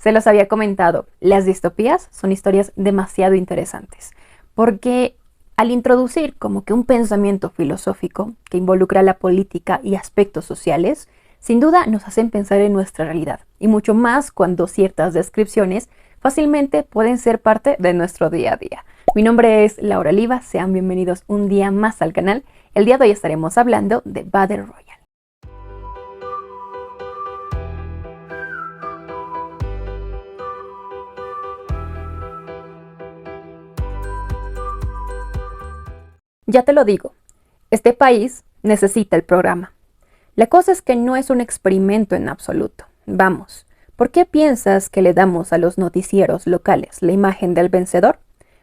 Se los había comentado, las distopías son historias demasiado interesantes, porque al introducir como que un pensamiento filosófico que involucra la política y aspectos sociales, sin duda nos hacen pensar en nuestra realidad, y mucho más cuando ciertas descripciones fácilmente pueden ser parte de nuestro día a día. Mi nombre es Laura Oliva, sean bienvenidos un día más al canal. El día de hoy estaremos hablando de Battle Royale. Ya te lo digo, este país necesita el programa. La cosa es que no es un experimento en absoluto. Vamos, ¿por qué piensas que le damos a los noticieros locales la imagen del vencedor?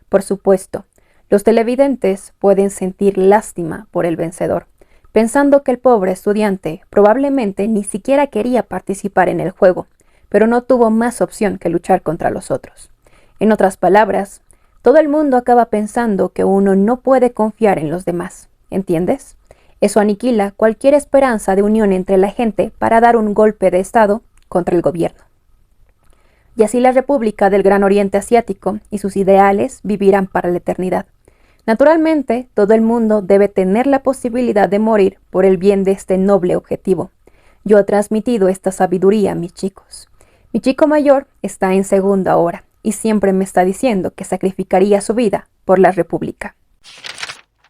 Por supuesto, los televidentes pueden sentir lástima por el vencedor, pensando que el pobre estudiante probablemente ni siquiera quería participar en el juego, pero no tuvo más opción que luchar contra los otros. En otras palabras, todo el mundo acaba pensando que uno no puede confiar en los demás, ¿entiendes? Eso aniquila cualquier esperanza de unión entre la gente para dar un golpe de estado contra el gobierno. Y así la República del Gran Oriente Asiático y sus ideales vivirán para la eternidad. Naturalmente, todo el mundo debe tener la posibilidad de morir por el bien de este noble objetivo. Yo he transmitido esta sabiduría a mis chicos. Mi chico mayor está en segunda hora y siempre me está diciendo que sacrificaría su vida por la República.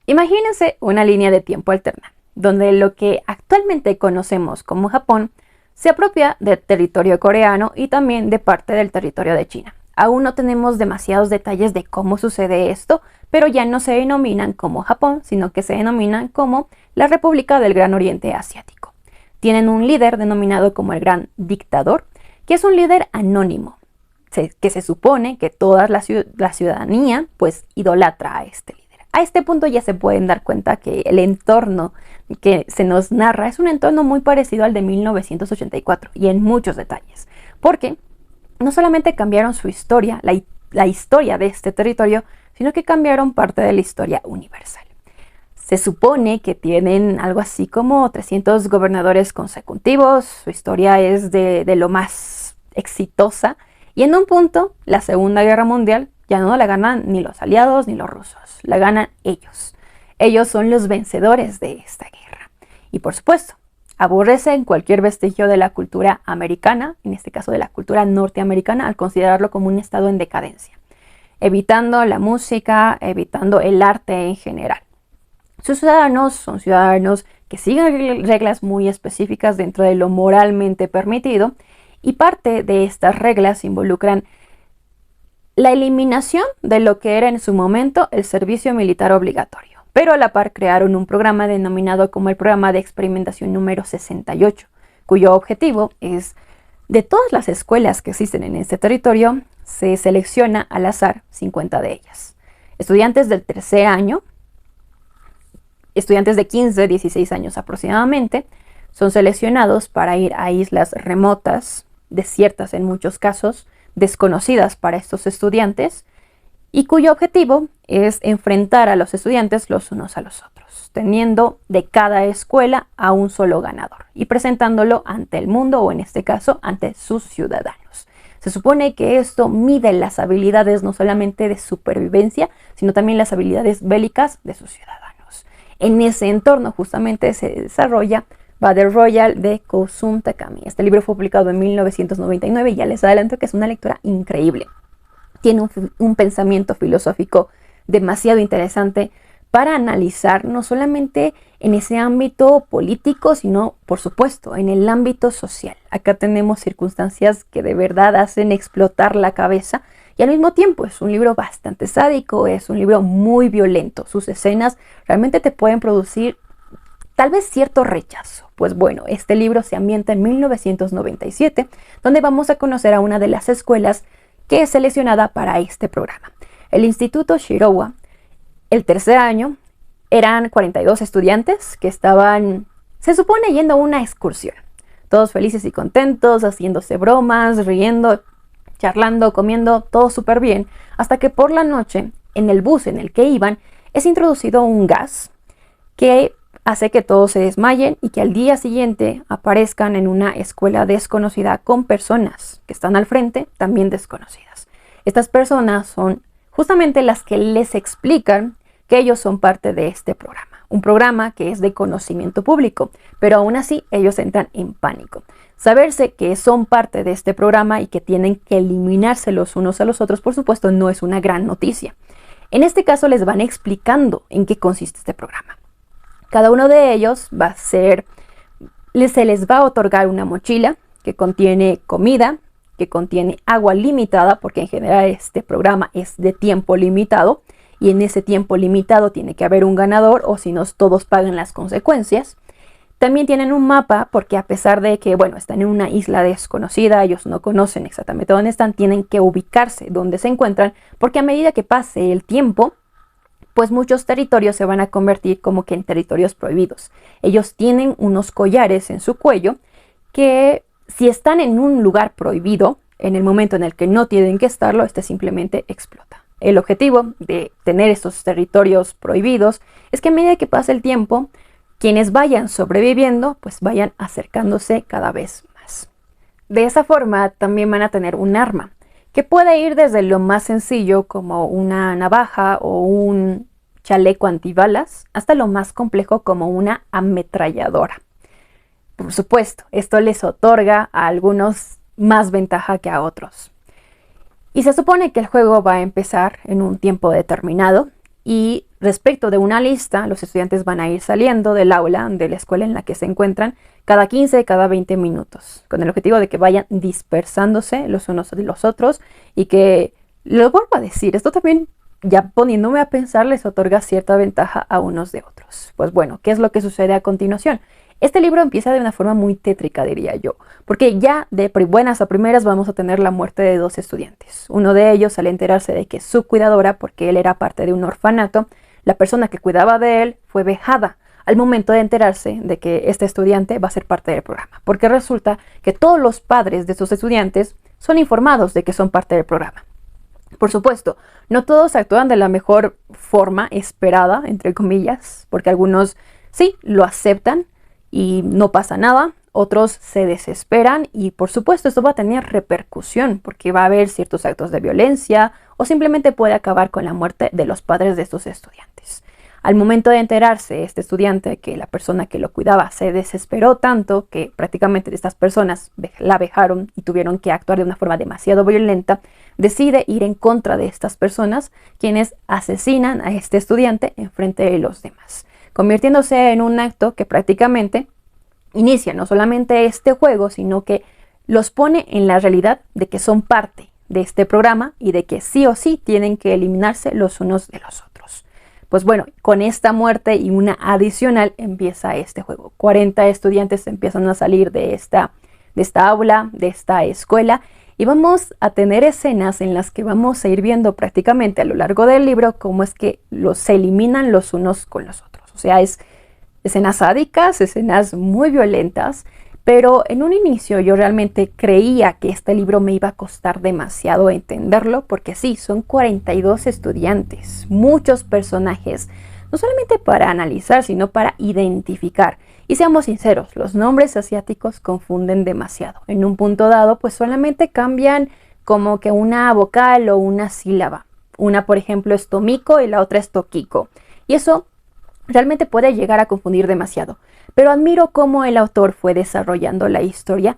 Imagínense una línea de tiempo alterna, donde lo que actualmente conocemos como Japón se apropia del territorio coreano y también de parte del territorio de China. Aún no tenemos demasiados detalles de cómo sucede esto, pero ya no se denominan como Japón, sino que se denominan como la República del Gran Oriente Asiático. Tienen un líder denominado como el Gran Dictador, que es un líder anónimo, que se supone que toda la ciudadanía pues idolatra a este líder. A este punto ya se pueden dar cuenta que el entorno que se nos narra es un entorno muy parecido al de 1984 y en muchos detalles, porque no solamente cambiaron su historia, la historia de este territorio, sino que cambiaron parte de la historia universal. Se supone que tienen algo así como 300 gobernadores consecutivos, su historia es de lo más exitosa, y en un punto, la Segunda Guerra Mundial ya no la ganan ni los aliados ni los rusos, la ganan ellos. Ellos son los vencedores de esta guerra. Y por supuesto, aborrecen cualquier vestigio de la cultura americana, en este caso de la cultura norteamericana, al considerarlo como un estado en decadencia, evitando la música, evitando el arte en general. Sus ciudadanos son ciudadanos que siguen reglas muy específicas dentro de lo moralmente permitido, y parte de estas reglas involucran la eliminación de lo que era en su momento el servicio militar obligatorio, pero a la par crearon un programa denominado como el Programa de Experimentación número 68, cuyo objetivo es, de todas las escuelas que existen en este territorio, se selecciona al azar 50 de ellas. Estudiantes del tercer año, estudiantes de 15, 16 años aproximadamente, son seleccionados para ir a islas remotas, desiertas en muchos casos, desconocidas para estos estudiantes, y cuyo objetivo es enfrentar a los estudiantes los unos a los otros, teniendo de cada escuela a un solo ganador y presentándolo ante el mundo, o en este caso ante sus ciudadanos. Se supone que esto mide las habilidades no solamente de supervivencia, sino también las habilidades bélicas de sus ciudadanos. En ese entorno justamente se desarrolla Battle Royale de Kozumi Takami. Este libro fue publicado en 1999 y ya les adelanto que es una lectura increíble. Tiene un pensamiento filosófico demasiado interesante para analizar no solamente en ese ámbito político, sino por supuesto en el ámbito social. Acá tenemos circunstancias que de verdad hacen explotar la cabeza, y al mismo tiempo es un libro bastante sádico, es un libro muy violento. Sus escenas realmente te pueden producir tal vez cierto rechazo. Pues bueno, este libro se ambienta en 1997, donde vamos a conocer a una de las escuelas que es seleccionada para este programa. El Instituto Shirowa, el tercer año, eran 42 estudiantes que estaban, se supone, yendo a una excursión. Todos felices y contentos, haciéndose bromas, riendo, charlando, comiendo, todo súper bien, hasta que por la noche, en el bus en el que iban, es introducido un gas que hace que todos se desmayen y que al día siguiente aparezcan en una escuela desconocida con personas que están al frente también desconocidas. Estas personas son justamente las que les explican que ellos son parte de este programa. Un programa que es de conocimiento público, pero aún así ellos entran en pánico. Saberse que son parte de este programa y que tienen que eliminarse los unos a los otros, por supuesto, no es una gran noticia. En este caso les van explicando en qué consiste este programa. Cada uno de ellos se les va a otorgar una mochila que contiene comida, que contiene agua limitada, porque en general este programa es de tiempo limitado, y en ese tiempo limitado tiene que haber un ganador, o si no, todos pagan las consecuencias. También tienen un mapa, porque a pesar de que, están en una isla desconocida, ellos no conocen exactamente dónde están, tienen que ubicarse dónde se encuentran, porque a medida que pase el tiempo, pues muchos territorios se van a convertir como que en territorios prohibidos. Ellos tienen unos collares en su cuello que, si están en un lugar prohibido, en el momento en el que no tienen que estarlo, este simplemente explota. El objetivo de tener estos territorios prohibidos es que a medida que pase el tiempo, quienes vayan sobreviviendo, pues vayan acercándose cada vez más. De esa forma también van a tener un arma, que puede ir desde lo más sencillo como una navaja o un chaleco antibalas, hasta lo más complejo como una ametralladora. Por supuesto, esto les otorga a algunos más ventaja que a otros. Y se supone que el juego va a empezar en un tiempo determinado y respecto de una lista, los estudiantes van a ir saliendo del aula, de la escuela en la que se encuentran, cada 15, cada 20 minutos, con el objetivo de que vayan dispersándose los unos de los otros y que, lo vuelvo a decir, esto también, ya poniéndome a pensar, les otorga cierta ventaja a unos de otros. Pues bueno, ¿qué es lo que sucede a continuación? Este libro empieza de una forma muy tétrica, diría yo, porque ya de buenas a primeras vamos a tener la muerte de 2 estudiantes. Uno de ellos, al enterarse de que su cuidadora, porque él era parte de un orfanato, la persona que cuidaba de él fue vejada al momento de enterarse de que este estudiante va a ser parte del programa, porque resulta que todos los padres de estos estudiantes son informados de que son parte del programa. Por supuesto, no todos actúan de la mejor forma esperada, entre comillas, porque algunos sí lo aceptan y no pasa nada, otros se desesperan y por supuesto esto va a tener repercusión porque va a haber ciertos actos de violencia o simplemente puede acabar con la muerte de los padres de estos estudiantes. Al momento de enterarse este estudiante que la persona que lo cuidaba se desesperó tanto que prácticamente estas personas la vejaron y tuvieron que actuar de una forma demasiado violenta, decide ir en contra de estas personas quienes asesinan a este estudiante en frente de los demás, convirtiéndose en un acto que prácticamente inicia no solamente este juego, sino que los pone en la realidad de que son parte de este programa y de que sí o sí tienen que eliminarse los unos de los otros. Pues bueno, con esta muerte y una adicional empieza este juego. 40 estudiantes empiezan a salir de esta aula, de esta escuela, y vamos a tener escenas en las que vamos a ir viendo prácticamente a lo largo del libro cómo es que se eliminan los unos con los otros. O sea, es escenas sádicas, escenas muy violentas, pero en un inicio yo realmente creía que este libro me iba a costar demasiado entenderlo, porque sí, son 42 estudiantes, muchos personajes, no solamente para analizar, sino para identificar. Y seamos sinceros, los nombres asiáticos confunden demasiado. En un punto dado, pues solamente cambian como que una vocal o una sílaba. Una, por ejemplo, es Tomiko y la otra es Tokiko. Y eso realmente puede llegar a confundir demasiado, pero admiro cómo el autor fue desarrollando la historia,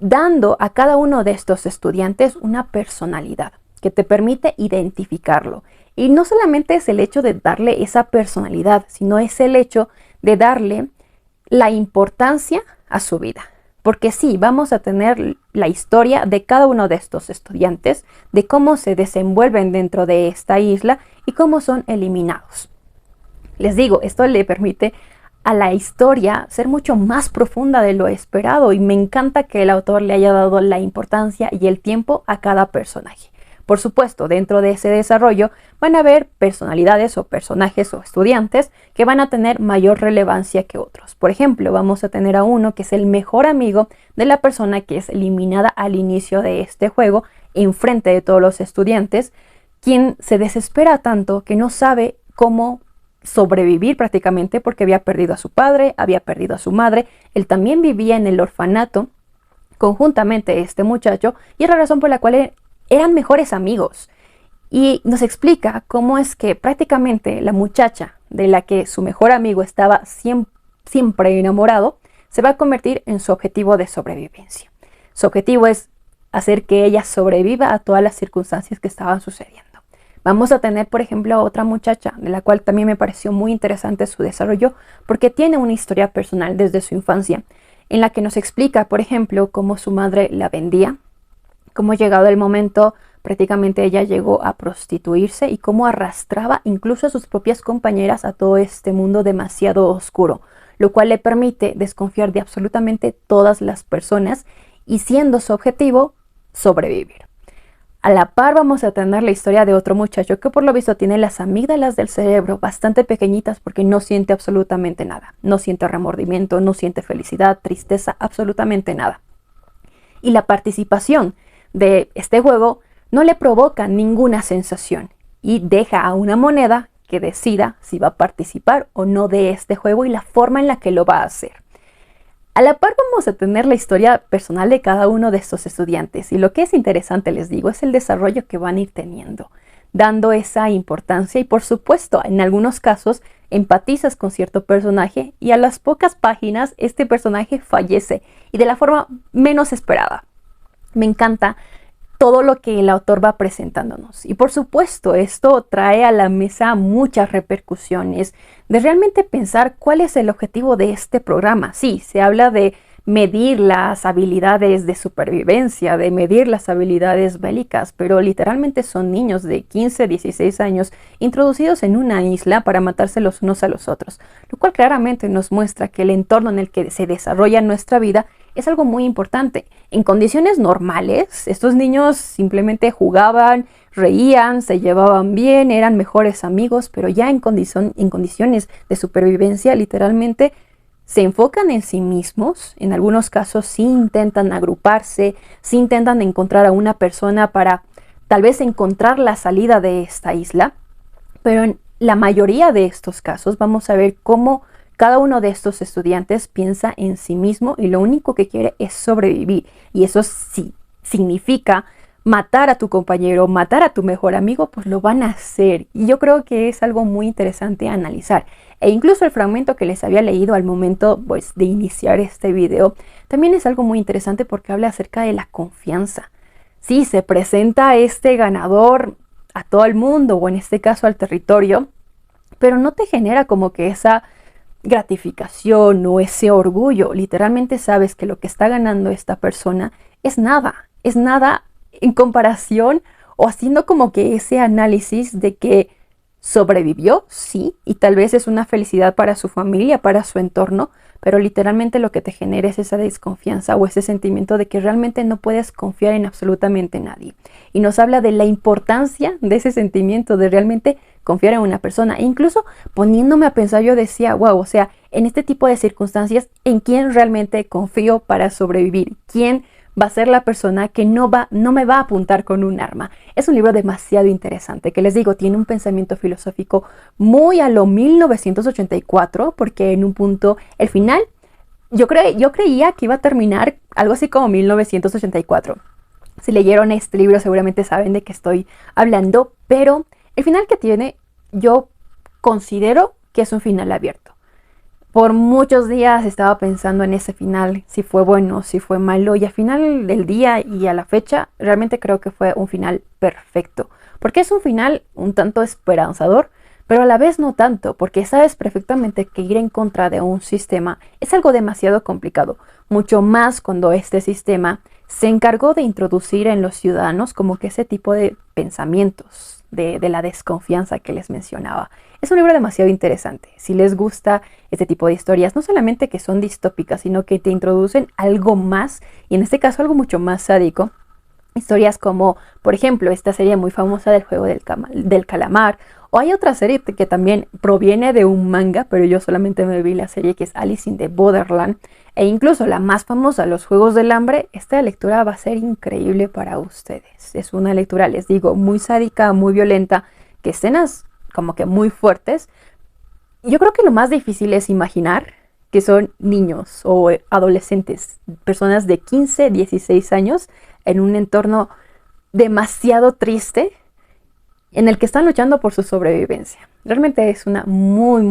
dando a cada uno de estos estudiantes una personalidad que te permite identificarlo. Y no solamente es el hecho de darle esa personalidad, sino es el hecho de darle la importancia a su vida. Porque sí, vamos a tener la historia de cada uno de estos estudiantes, de cómo se desenvuelven dentro de esta isla y cómo son eliminados. Les digo, esto le permite a la historia ser mucho más profunda de lo esperado y me encanta que el autor le haya dado la importancia y el tiempo a cada personaje. Por supuesto, dentro de ese desarrollo van a haber personalidades o personajes o estudiantes que van a tener mayor relevancia que otros. Por ejemplo, vamos a tener a uno que es el mejor amigo de la persona que es eliminada al inicio de este juego en frente de todos los estudiantes, quien se desespera tanto que no sabe cómo sobrevivir prácticamente porque había perdido a su padre, había perdido a su madre, él también vivía en el orfanato conjuntamente este muchacho y es la razón por la cual eran mejores amigos. Y nos explica cómo es que prácticamente la muchacha de la que su mejor amigo estaba siempre enamorado se va a convertir en su objetivo de sobrevivencia. Su objetivo es hacer que ella sobreviva a todas las circunstancias que estaban sucediendo. Vamos a tener, por ejemplo, a otra muchacha, de la cual también me pareció muy interesante su desarrollo, porque tiene una historia personal desde su infancia, en la que nos explica, por ejemplo, cómo su madre la vendía, cómo llegado el momento, prácticamente ella llegó a prostituirse y cómo arrastraba incluso a sus propias compañeras a todo este mundo demasiado oscuro, lo cual le permite desconfiar de absolutamente todas las personas y siendo su objetivo, sobrevivir. A la par vamos a tener la historia de otro muchacho que por lo visto tiene las amígdalas del cerebro bastante pequeñitas porque no siente absolutamente nada. No siente remordimiento, no siente felicidad, tristeza, absolutamente nada. Y la participación de este juego no le provoca ninguna sensación y deja a una moneda que decida si va a participar o no de este juego y la forma en la que lo va a hacer. A la par vamos a tener la historia personal de cada uno de estos estudiantes y lo que es interesante, les digo, es el desarrollo que van a ir teniendo, dando esa importancia y por supuesto en algunos casos empatizas con cierto personaje y a las pocas páginas este personaje fallece y de la forma menos esperada. Me encanta todo lo que el autor va presentándonos. Y por supuesto, esto trae a la mesa muchas repercusiones de realmente pensar cuál es el objetivo de este programa. Sí, se habla de medir las habilidades de supervivencia, de medir las habilidades bélicas, pero literalmente son niños de 15, 16 años introducidos en una isla para matarse los unos a los otros, lo cual claramente nos muestra que el entorno en el que se desarrolla nuestra vida es algo muy importante. En condiciones normales, estos niños simplemente jugaban, reían, se llevaban bien, eran mejores amigos, pero ya en condiciones de supervivencia, literalmente se enfocan en sí mismos. En algunos casos sí intentan agruparse, sí intentan encontrar a una persona para tal vez encontrar la salida de esta isla, pero en la mayoría de estos casos vamos a ver cómo cada uno de estos estudiantes piensa en sí mismo y lo único que quiere es sobrevivir. Y eso sí significa matar a tu compañero, matar a tu mejor amigo, pues lo van a hacer. Y yo creo que es algo muy interesante a analizar. E incluso el fragmento que les había leído al momento pues, de iniciar este video, también es algo muy interesante porque habla acerca de la confianza. Sí, se presenta este ganador a todo el mundo, o en este caso al territorio, pero no te genera como que esa gratificación o ese orgullo. Literalmente sabes que lo que está ganando esta persona es nada en comparación o haciendo como que ese análisis de que sobrevivió, sí, y tal vez es una felicidad para su familia, para su entorno, pero literalmente lo que te genera es esa desconfianza o ese sentimiento de que realmente no puedes confiar en absolutamente nadie. Y nos habla de la importancia de ese sentimiento de realmente confiar en una persona. E incluso poniéndome a pensar, yo decía, wow, o sea, en este tipo de circunstancias, ¿en quién realmente confío para sobrevivir? ¿Quién va a ser la persona que no me va a apuntar con un arma? Es un libro demasiado interesante, que les digo, tiene un pensamiento filosófico muy a lo 1984, porque en un punto, el final, yo creía que iba a terminar algo así como 1984. Si leyeron este libro seguramente saben de qué estoy hablando, pero el final que tiene, yo considero que es un final abierto. Por muchos días estaba pensando en ese final, si fue bueno, si fue malo, y al final del día y a la fecha, realmente creo que fue un final perfecto. Porque es un final un tanto esperanzador, pero a la vez no tanto, porque sabes perfectamente que ir en contra de un sistema es algo demasiado complicado, mucho más cuando este sistema se encargó de introducir en los ciudadanos como que ese tipo de pensamientos, de la desconfianza que les mencionaba. Es un libro demasiado interesante. Si les gusta este tipo de historias, no solamente que son distópicas, sino que te introducen algo más, y en este caso algo mucho más sádico. Historias como, por ejemplo, esta serie muy famosa del juego del calamar, o hay otra serie que también proviene de un manga, pero yo solamente me vi la serie que es Alice in the Borderland, e incluso la más famosa, Los Juegos del Hambre. Esta lectura va a ser increíble para ustedes. Es una lectura, les digo, muy sádica, muy violenta, que escenas como que muy fuertes, Yo creo que lo más difícil es imaginar que son niños o adolescentes, personas de 15, 16 años, en un entorno demasiado triste en el que están luchando por su sobrevivencia. Realmente es una muy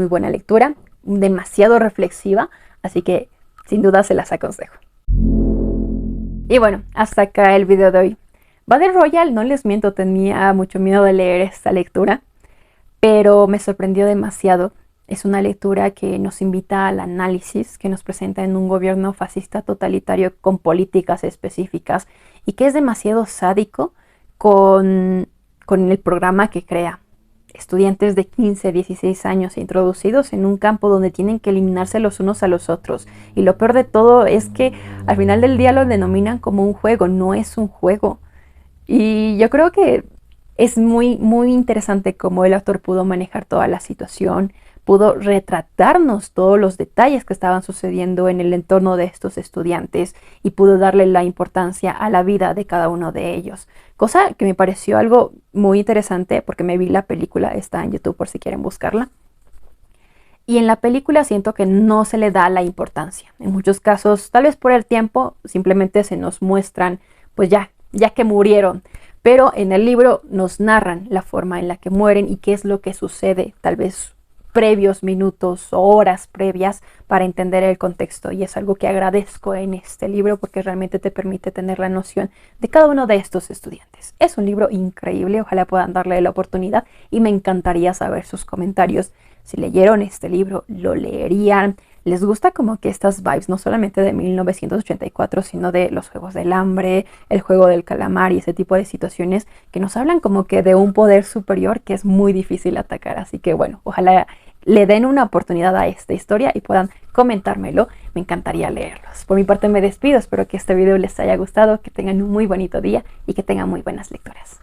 buena lectura, demasiado reflexiva, así que sin duda se las aconsejo. Y bueno, hasta acá el video de hoy. Battle Royale, no les miento, tenía mucho miedo de leer esta lectura, pero me sorprendió demasiado. Es una lectura que nos invita al análisis, que nos presenta en un gobierno fascista totalitario con políticas específicas y que es demasiado sádico con el programa que crea. Estudiantes de 15, 16 años introducidos en un campo donde tienen que eliminarse los unos a los otros. Y lo peor de todo es que al final del día lo denominan como un juego, no es un juego. Y yo creo que es muy interesante cómo el autor pudo manejar toda la situación, pudo retratarnos todos los detalles que estaban sucediendo en el entorno de estos estudiantes y pudo darle la importancia a la vida de cada uno de ellos. Cosa que me pareció algo muy interesante porque me vi la película, está en YouTube por si quieren buscarla. Y en la película siento que no se le da la importancia. En muchos casos, tal vez por el tiempo, simplemente se nos muestran, pues ya que murieron. Pero en el libro nos narran la forma en la que mueren y qué es lo que sucede, tal vez previos minutos o horas previas para entender el contexto, y es algo que agradezco en este libro porque realmente te permite tener la noción de cada uno de estos estudiantes. Es un libro increíble, ojalá puedan darle la oportunidad y me encantaría saber sus comentarios. Si leyeron este libro, lo leerían, les gusta como que estas vibes, no solamente de 1984, sino de los Juegos del Hambre, el Juego del Calamar y ese tipo de situaciones que nos hablan como que de un poder superior que es muy difícil atacar. Así que bueno, ojalá le den una oportunidad a esta historia y puedan comentármelo. Me encantaría leerlos. Por mi parte me despido, espero que este video les haya gustado, que tengan un muy bonito día y que tengan muy buenas lecturas.